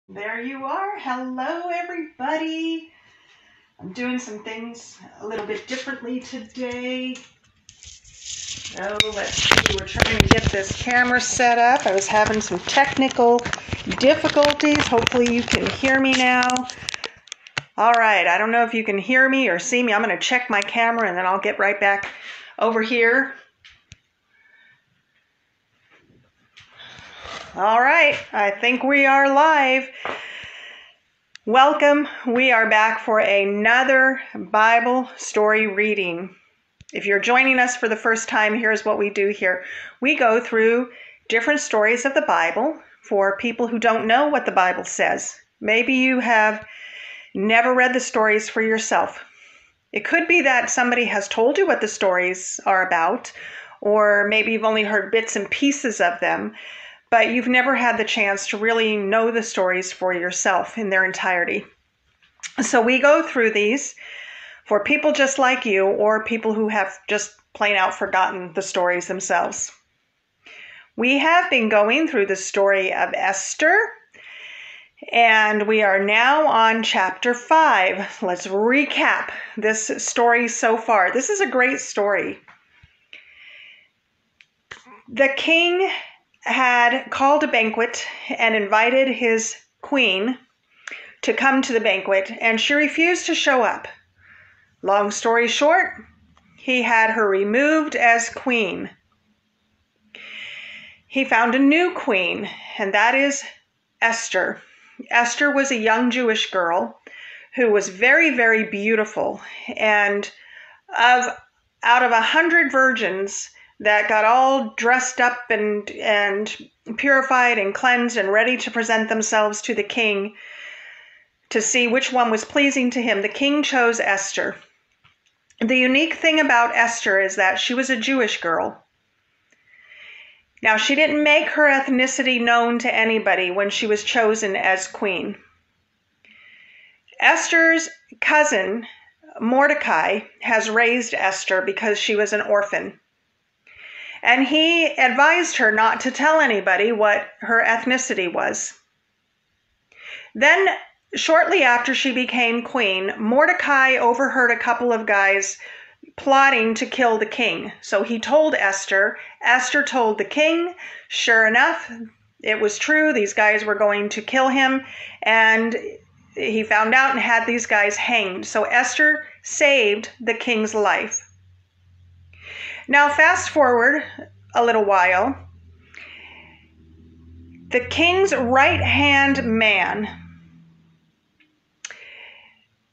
There you are. Hello, everybody. I'm doing some things a little bit differently today. So let's see. We're trying to get this camera set up. I was having some technical difficulties. Hopefully you can hear me now. All right. I don't know if you can hear me or see me. I'm going to check my camera and then I'll get right back over here. All right. I think we are live. Welcome. We are back for another Bible story reading. If you're joining us for the first time, here's what we do here. We go through different stories of the Bible for people who don't know what the Bible says. Maybe you have never read the stories for yourself. It could be that somebody has told you what the stories are about, or maybe you've only heard bits and pieces of them, but you've never had the chance to really know the stories for yourself in their entirety. So we go through these for people just like you or people who have just plain out forgotten the stories themselves. We have been going through the story of Esther, and we are now on chapter 5. Let's recap this story so far. This is a great story. The king had called a banquet and invited his queen to come to the banquet, and she refused to show up. Long story short, he had her removed as queen. He found a new queen, and that is Esther. Esther was a young Jewish girl who was very, very beautiful, and out of 100 virgins that got all dressed up and purified and cleansed and ready to present themselves to the king to see which one was pleasing to him, the king chose Esther. The unique thing about Esther is that she was a Jewish girl. Now, she didn't make her ethnicity known to anybody when she was chosen as queen. Esther's cousin, Mordecai, has raised Esther because she was an orphan. And he advised her not to tell anybody what her ethnicity was. Then, shortly after she became queen, Mordecai overheard a couple of guys plotting to kill the king. So he told Esther. Esther told the king. Sure enough, it was true. These guys were going to kill him. And he found out and had these guys hanged. So Esther saved the king's life. Now, fast forward a little while. The king's right-hand man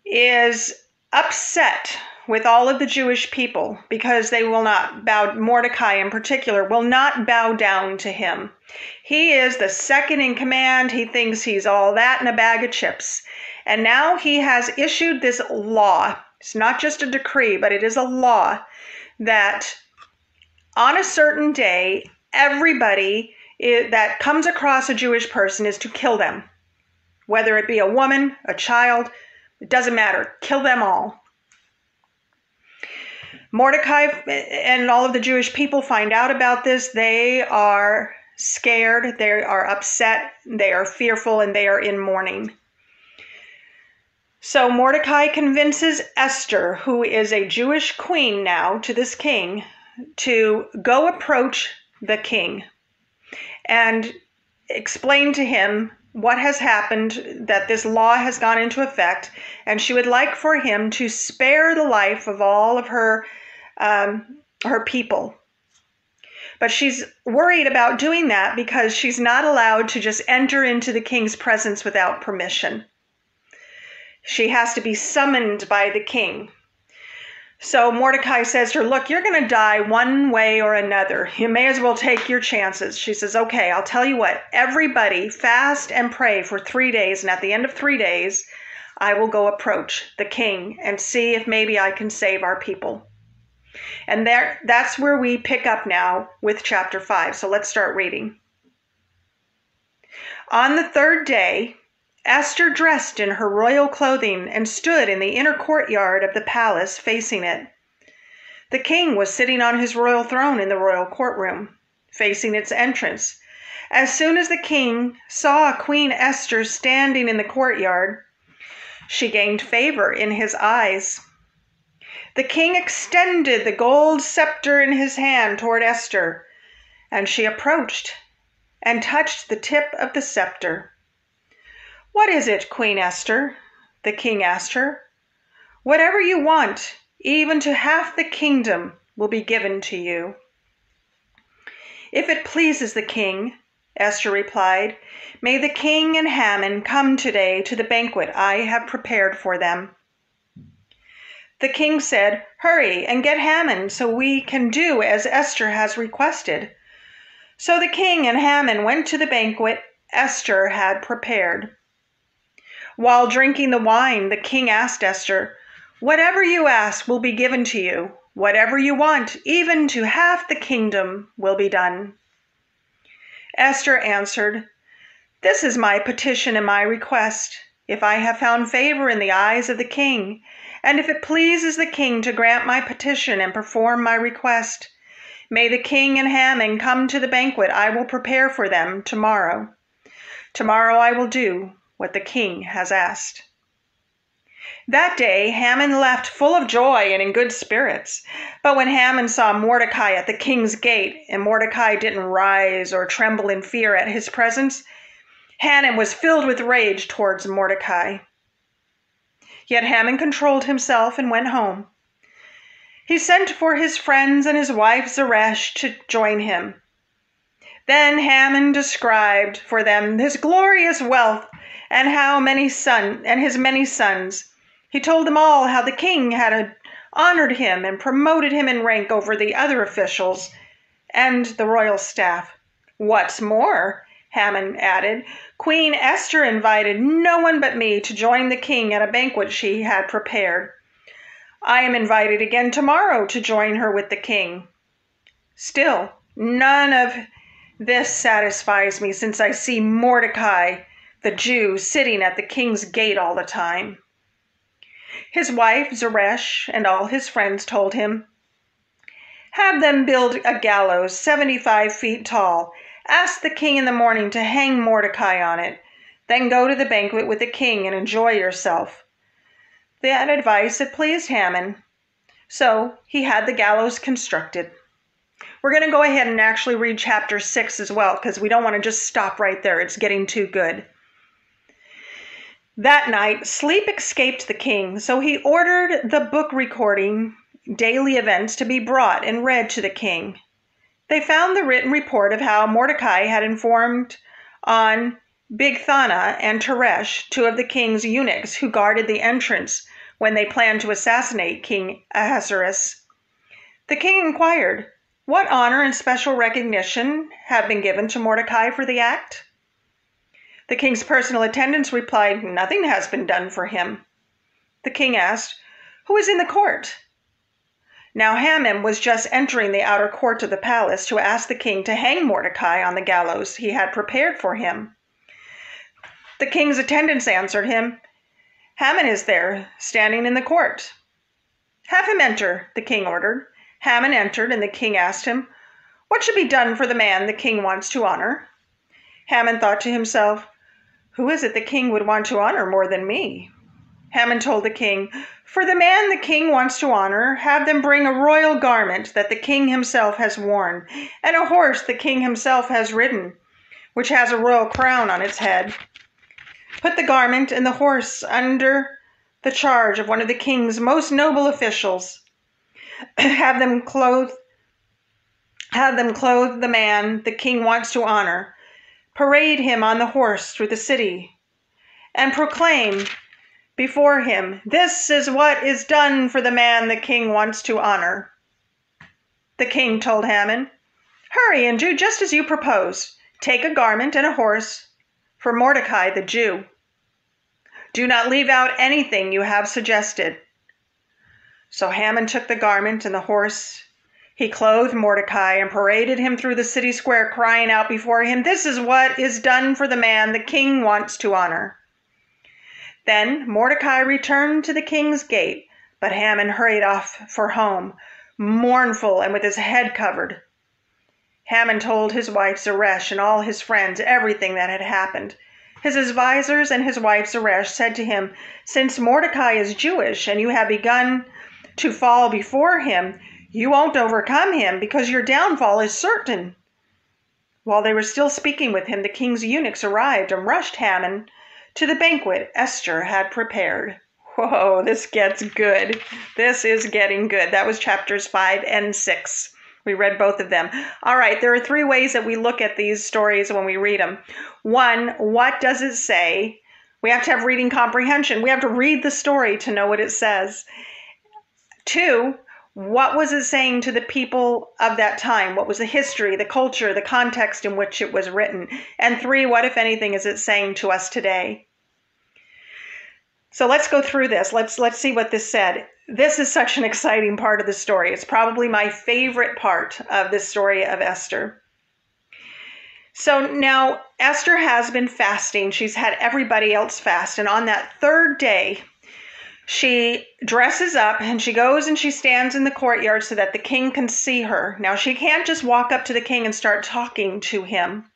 is upset with all of the Jewish people because they will not bow, Mordecai in particular, will not bow down to him. He is the second in command. He thinks he's all that in a bag of chips. And now he has issued this law. It's not just a decree, but it is a law that on a certain day, everybody that comes across a Jewish person is to kill them. Whether it be a woman, a child, it doesn't matter. Kill them all. Mordecai and all of the Jewish people find out about this. They are scared, they are upset, they are fearful, and they are in mourning. So Mordecai convinces Esther, who is a Jewish queen now to this king, to go approach the king and explain to him what has happened, that this law has gone into effect, and she would like for him to spare the life of all of her people. But she's worried about doing that because she's not allowed to just enter into the king's presence without permission. She has to be summoned by the king. So Mordecai says to her, look, you're going to die one way or another. You may as well take your chances. She says, okay, I'll tell you what, everybody fast and pray for 3 days. And at the end of 3 days, I will go approach the king and see if maybe I can save our people. And that's where we pick up now with chapter 5. So let's start reading. On the third day, Esther dressed in her royal clothing and stood in the inner courtyard of the palace facing it. The king was sitting on his royal throne in the royal courtroom, facing its entrance, As soon as the king saw Queen Esther standing in the courtyard, she gained favor in his eyes. The king extended the gold scepter in his hand toward Esther, and she approached and touched the tip of the scepter. "What is it, Queen Esther?" the king asked her. "Whatever you want, even to half the kingdom, will be given to you." "If it pleases the king," Esther replied, "may the king and Haman come today to the banquet I have prepared for them." The king said, "Hurry and get Haman so we can do as Esther has requested." So the king and Haman went to the banquet Esther had prepared. While drinking the wine, the king asked Esther, "Whatever you ask will be given to you. Whatever you want, even to half the kingdom, will be done." Esther answered, "This is my petition and my request. If I have found favor in the eyes of the king, and if it pleases the king to grant my petition and perform my request, may the king and Haman come to the banquet I will prepare for them tomorrow. Tomorrow I will do what the king has asked." That day Haman left full of joy and in good spirits. But when Haman saw Mordecai at the king's gate, and Mordecai didn't rise or tremble in fear at his presence, Haman was filled with rage towards Mordecai. Yet Haman controlled himself and went home. He sent for his friends and his wife Zeresh to join him. Then Haman described for them his glorious wealth and his many sons. He told them all how the king had honored him and promoted him in rank over the other officials and the royal staff. "What's more," Haman added, "Queen Esther invited no one but me to join the king at a banquet she had prepared. I am invited again tomorrow to join her with the king. Still, none of this satisfies me, since I see Mordecai, the Jew, sitting at the king's gate all the time." His wife Zeresh and all his friends told him, "Have them build a gallows 75 feet tall. Ask the king in the morning to hang Mordecai on it. Then go to the banquet with the king and enjoy yourself." That advice had pleased Haman, so he had the gallows constructed. We're going to go ahead and actually read chapter 6 as well, because we don't want to just stop right there. It's getting too good. That night, sleep escaped the king, so he ordered the book recording daily events to be brought and read to the king. They found the written report of how Mordecai had informed on Bigthana and Teresh, two of the king's eunuchs who guarded the entrance when they planned to assassinate King Ahasuerus. The king inquired, "What honor and special recognition have been given to Mordecai for the act?" The king's personal attendants replied, "Nothing has been done for him." The king asked, "Who is in the court?" Now Haman was just entering the outer court of the palace to ask the king to hang Mordecai on the gallows he had prepared for him. The king's attendants answered him, "Haman is there, standing in the court." "Have him enter," the king ordered. Haman entered, and the king asked him, "What should be done for the man the king wants to honor?" Haman thought to himself, "Who is it the king would want to honor more than me?" Haman told the king, "For the man the king wants to honor, have them bring a royal garment that the king himself has worn, and a horse the king himself has ridden, which has a royal crown on its head. Put the garment and the horse under the charge of one of the king's most noble officials. Have them clothe the man the king wants to honor, parade him on the horse through the city, and proclaim before him, 'This is what is done for the man the king wants to honor.'" The king told Haman, "Hurry and do just as you proposed. Take a garment and a horse for Mordecai the Jew. Do not leave out anything you have suggested." So Haman took the garment and the horse. He clothed Mordecai and paraded him through the city square, crying out before him, "This is what is done for the man the king wants to honor." Then Mordecai returned to the king's gate, but Haman hurried off for home, mournful and with his head covered. Haman told his wife Zeresh and all his friends everything that had happened. His advisors and his wife Zeresh said to him, "Since Mordecai is Jewish and you have begun to fall before him, you won't overcome him because your downfall is certain." While they were still speaking with him, the king's eunuchs arrived and rushed Haman to the banquet Esther had prepared. Whoa, this gets good. This is getting good. That was chapters 5 and 6. We read both of them. All right, there are 3 ways that we look at these stories when we read them. 1, what does it say? We have to have reading comprehension. We have to read the story to know what it says. 2, what was it saying to the people of that time? What was the history, the culture, the context in which it was written? And 3, what, if anything, is it saying to us today? So let's go through this. Let's see what this said. This is such an exciting part of the story. It's probably my favorite part of the story of Esther. So now Esther has been fasting. She's had everybody else fast. And on that 3rd day, she dresses up and she goes and she stands in the courtyard so that the king can see her. Now, she can't just walk up to the king and start talking to him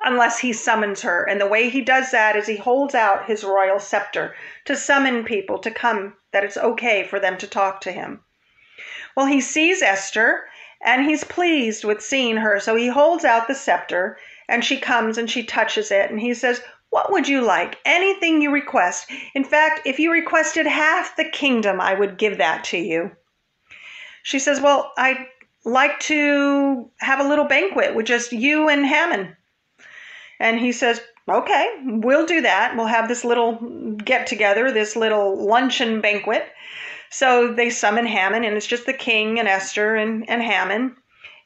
unless he summons her. And the way he does that is he holds out his royal scepter to summon people to come, that it's okay for them to talk to him. Well, he sees Esther and he's pleased with seeing her. So he holds out the scepter and she comes and she touches it and he says, "What would you like? Anything you request. In fact, if you requested half the kingdom, I would give that to you." She says, "Well, I'd like to have a little banquet with just you and Haman." And he says, "Okay, we'll do that. We'll have this little get together, this little luncheon banquet." So they summon Haman, and it's just the king and Esther and Haman.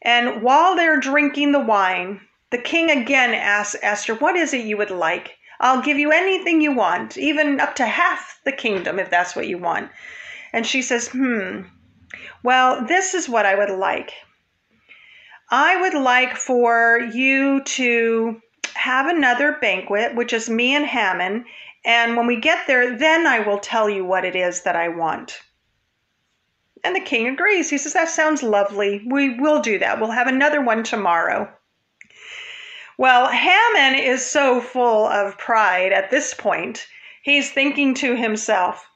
And while they're drinking the wine, the king again asks Esther, "What is it you would like? I'll give you anything you want, even up to half the kingdom if that's what you want." And she says, "Well, this is what I would like. I would like for you to have another banquet, which is me and Haman, and when we get there, then I will tell you what it is that I want." And the king agrees. He says, "That sounds lovely. We will do that. We'll have another one tomorrow." Well, Haman is so full of pride at this point. He's thinking to himself,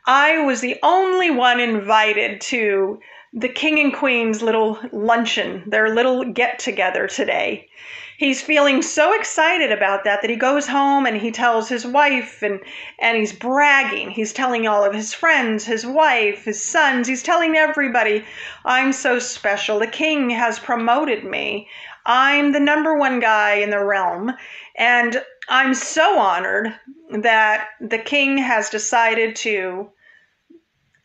"I was the only one invited to the king and queen's little luncheon, their little get-together today." He's feeling so excited about that he goes home and he tells his wife and he's bragging. He's telling all of his friends, his wife, his sons. He's telling everybody, "I'm so special. The king has promoted me. I'm the #1 guy in the realm. And I'm so honored that the king has decided to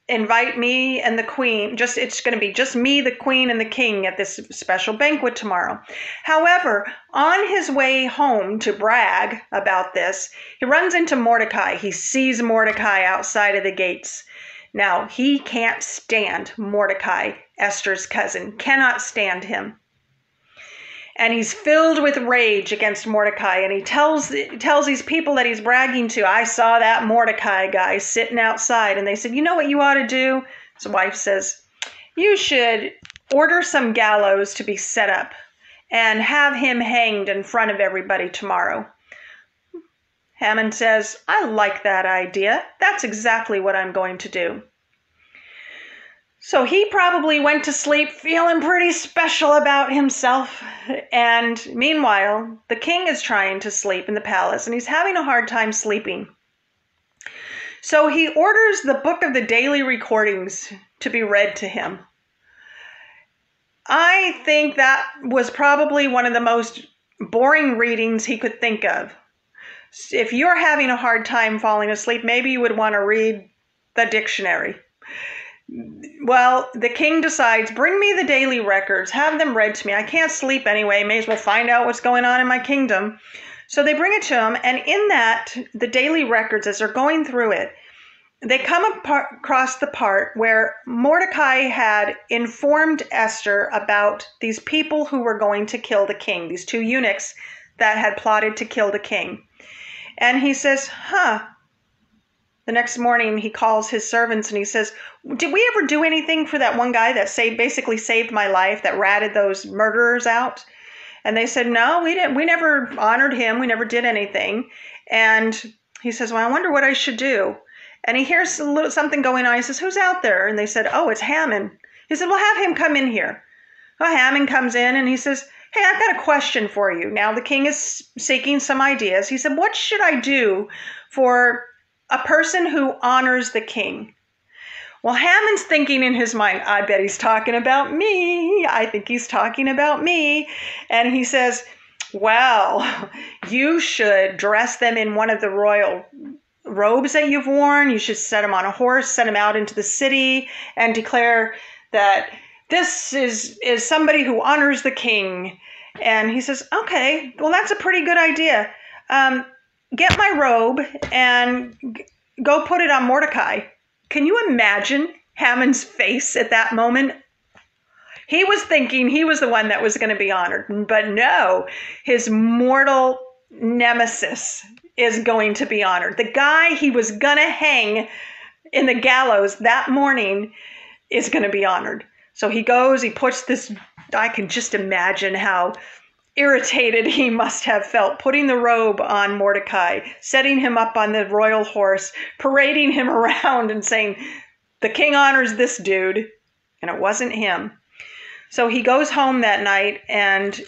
invite me and the queen. It's going to be just me, the queen, and the king at this special banquet tomorrow." However, on his way home to brag about this, he runs into Mordecai. He sees Mordecai outside of the gates. Now, he can't stand Mordecai, Esther's cousin, cannot stand him. And he's filled with rage against Mordecai. And he tells these people that he's bragging to, "I saw that Mordecai guy sitting outside." And they said, "You know what you ought to do?" His wife says, "You should order some gallows to be set up and have him hanged in front of everybody tomorrow." Haman says, "I like that idea. That's exactly what I'm going to do." So he probably went to sleep feeling pretty special about himself. And meanwhile, the king is trying to sleep in the palace and he's having a hard time sleeping. So he orders the book of the daily recordings to be read to him. I think that was probably one of the most boring readings he could think of. If you're having a hard time falling asleep, maybe you would want to read the dictionary. Well, the king decides, "Bring me the daily records, have them read to me. I can't sleep anyway, may as well find out what's going on in my kingdom." So they bring it to him, and in that, the daily records, as they're going through it, they come across the part where Mordecai had informed Esther about these people who were going to kill the king, these 2 eunuchs that had plotted to kill the king. And he says, the the next morning he calls his servants and he says, did we ever do anything for that one guy that basically saved my life, that ratted those murderers out? And they said, no, we didn't. We never honored him. We never did anything. And he says, well, I wonder what I should do. And he hears something going on. He says, who's out there? And they said, oh, it's Haman. He said, well, have him come in here. Well, Haman comes in and he says, hey, I've got a question for you. Now the king is seeking some ideas. He said, what should I do for a person who honors the king? Well, Haman's thinking in his mind, I bet he's talking about me. I think he's talking about me. And he says, well, you should dress them in one of the royal robes that you've worn. You should set them on a horse, send them out into the city, and declare that this is somebody who honors the king. And he says, okay, well, that's a pretty good idea. Get my robe and go put it on Mordecai. Can you imagine Haman's face at that moment? He was thinking he was the one that was going to be honored, but no, his mortal nemesis is going to be honored. The guy he was going to hang in the gallows that morning is going to be honored. So he goes, he puts this, I can just imagine how irritated he must have felt, putting the robe on Mordecai, setting him up on the royal horse, parading him around and saying, the king honors this dude. And it wasn't him. So he goes home that night and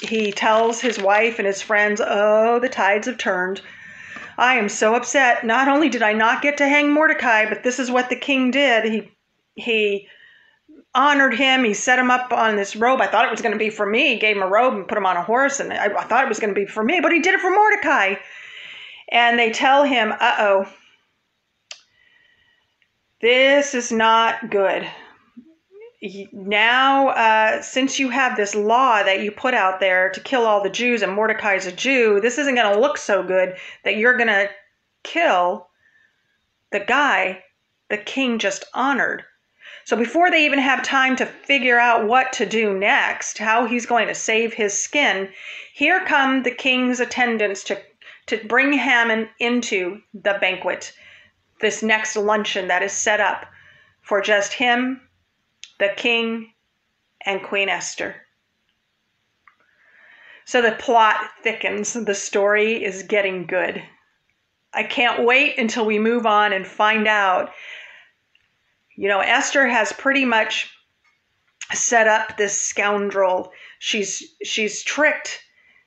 he tells his wife and his friends, oh, the tides have turned. I am so upset. Not only did I not get to hang Mordecai, but this is what the king did. He honored him. He set him up on this robe. I thought it was going to be for me. He gave him a robe and put him on a horse, and I thought it was going to be for me, but he did it for Mordecai. And they tell him, uh-oh, this is not good. Now, since you have this law that you put out there to kill all the Jews, and Mordecai's a Jew, this isn't going to look so good that you're going to kill the guy the king just honored. So before they even have time to figure out what to do next, how he's going to save his skin, here come the king's attendants to bring Haman into the banquet, this next luncheon that is set up for just him, the king, and Queen Esther. So the plot thickens. The story is getting good. I can't wait until we move on and find out. You know, Esther has pretty much set up this scoundrel. She's tricked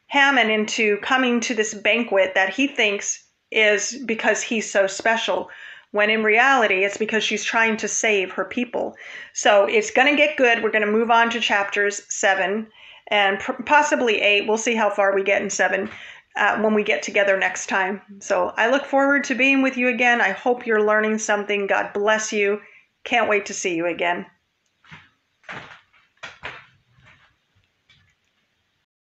Haman into coming to this banquet that he thinks is because he's so special, when in reality it's because she's trying to save her people. So it's going to get good. We're going to move on to chapters 7 and possibly 8. We'll see how far we get in 7 when we get together next time. So I look forward to being with you again. I hope you're learning something. God bless you. Can't wait to see you again.